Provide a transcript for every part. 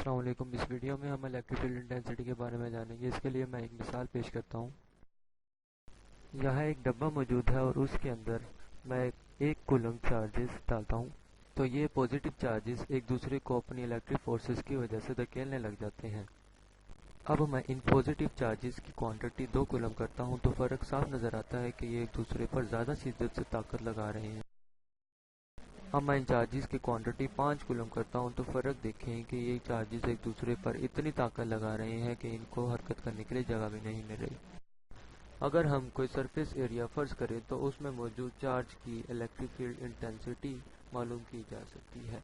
السلام علیکم۔ اس ویڈیو میں ہم الیکٹرک فیلڈ انٹینسٹی کے بارے میں جانیں گے۔ اس کے لیے میں ایک مثال پیش کرتا ہوں۔ یہاں ایک ڈبہ موجود ہے اور اس کے اندر میں ایک کولم چارجز ڈالتا ہوں تو یہ پوزیٹیو چارجز ایک دوسرے کو اپنی الیکٹرک فورسز کی وجہ سے دھکیلنے لگ جاتے ہیں۔ اب میں ان پوزیٹیو چارجز کی کوانٹٹی 2 کولم کرتا ہوں تو فرق صاف نظر آتا ہے کہ یہ ایک دوسرے پر زیادہ شدت سے طاقت لگا رہے ہیں۔ اب میں ان چارجز کی کوانٹٹی 5 کولم کرتا ہوں تو فرق دیکھیں کہ یہ چارجز ایک دوسرے پر اتنی طاقت لگا رہے ہیں کہ ان کو حرکت کرنے کے لیے جگہ بھی نہیں مل رہی۔ اگر ہم کوئی سرفیس ایریا فرض کریں تو اس میں موجود چارج کی الیکٹرک فیلڈ انٹینسٹی معلوم کی جا سکتی ہے۔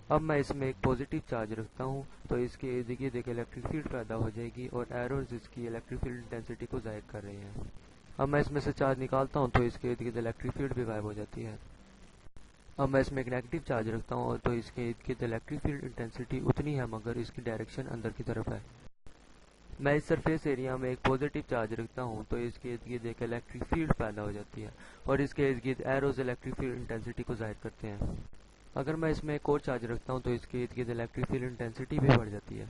اب میں اس میں ایک پوزیٹیو چارج رکھتا ہوں تو اس کے ارد گرد ایک الیکٹرک فیلڈ پیدا ہو جائے گی اور ایروز اس کی الیکٹرک فیلڈ انٹینسٹی کو ظاہر کر رہے ہیں۔ اب میں اس میں سے چارج نکالتا ہوں تو اس کے ارد گرد الیکٹرک فیلڈ بھی غائب ہو جاتی ہے۔ اب میں اس میں ایک نیگیٹو چارج رکھتا ہوں تو اس کے ارد گرد الیکٹرک فیلڈ انٹینسٹی اتنی ہے مگر اس کی ڈائریکشن اندر کی طرف ہے۔ میں اس سرفیس ایریا میں ایک پوزیٹیو چارج رکھتا ہوں تو اس کے ارد گرد ایک الیکٹرک فیلڈ پیدا ہو جاتی ہے اور اس کے ارد گرد ایروز الیکٹرک فیلڈ انٹینسٹی کو ظاہر کرتے ہیں۔ اگر میں اس میں ایک اور چارج رکھتا ہوں تو اس کے ارد گرد الیکٹرک فیلڈ انٹینسٹی بھی بڑھ جاتی ہے۔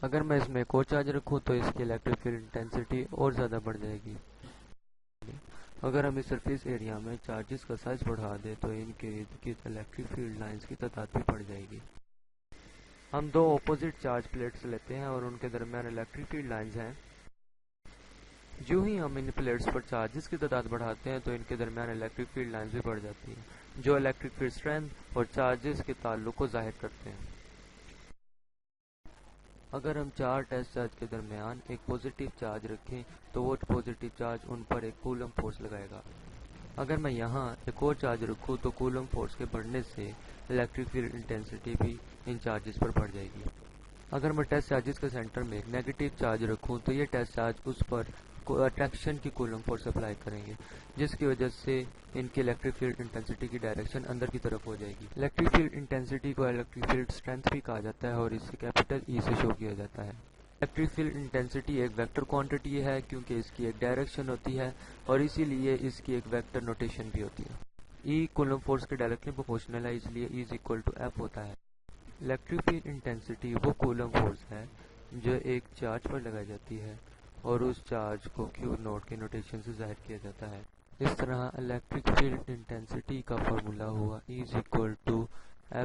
اگر میں اس میں ایک اور چارج رکھوں تو اس کی الیکٹرک فیلڈ انٹینسٹی اور زیادہ بڑھ جائے گی۔ اگر ہم اس سرفیس ایریا میں چارجز کا سائز بڑھا دیں تو ان کے ارد گرد الیکٹرک فیلڈ لائنز کی تعداد بھی بڑھ جائے گی۔ ہم دو اپوزٹ چارج پلیٹس لیتے ہیں اور ان کے درمیان الیکٹرک فیلڈ لائنز ہیں۔ جو ہی ہم ان پلیٹس پر چارجز کی تعداد بڑھاتے ہیں تو ان کے درمیان الیکٹرک فیلڈ لائنز بھی بڑھ جاتی ہیں جو الیکٹرک فیلڈ اسٹرینتھ اور چارجز کے تعلق کو ظاہر کرتے ہیں۔ اگر ہم چار ٹیسٹ چارج کے درمیان ایک پوزیٹیو چارج رکھیں تو وہ پوزیٹیو چارج ان پر ایک کولم فورس لگائے گا۔ اگر میں یہاں ایک اور چارج رکھوں تو کولم فورس کے بڑھنے سے الیکٹرک فیلڈ انٹینسٹی بھی ان چارجز پر بڑھ جائے گی۔ اگر میں ٹیسٹ چارجز کے سینٹر میں ایک نیگیٹو چارج رکھوں تو یہ ٹیسٹ چارج اس پر اٹریکشن کی کولم فورس اپلائی کریں گے جس کی وجہ سے ان کی الیکٹرک فیلڈ انٹینسٹی کی ڈائریکشن اندر کی طرف ہو جائے گی۔ الیکٹرک فیلڈ انٹینسٹی کو الیکٹرک فیلڈ اسٹرینتھ بھی کہا جاتا ہے اور اسے کیپٹل ای سے شو کیا جاتا ہے۔ الیکٹرک فیلڈ انٹینسٹی ایک ویکٹر کوانٹٹی ہے کیونکہ اس کی ایک ڈائریکشن ہوتی ہے اور اسی لیے اس کی ایک ویکٹر نوٹیشن بھی ہوتی ہے۔ ای کولم فورس کے ڈائریکٹلی پروپورشنل ہے اس لیے E = F ہوتا ہے۔ الیکٹرک فیلڈ انٹینسٹی وہ کولم فورس ہے جو ایک چارج پر لگائی جاتی ہے اور اس چارج کو Q0 کے نوٹیشن سے ظاہر کیا جاتا ہے۔ اس طرح الیکٹرک فیلڈ انٹینسٹی کا فارمولا ہوا E =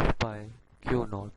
F/Q0۔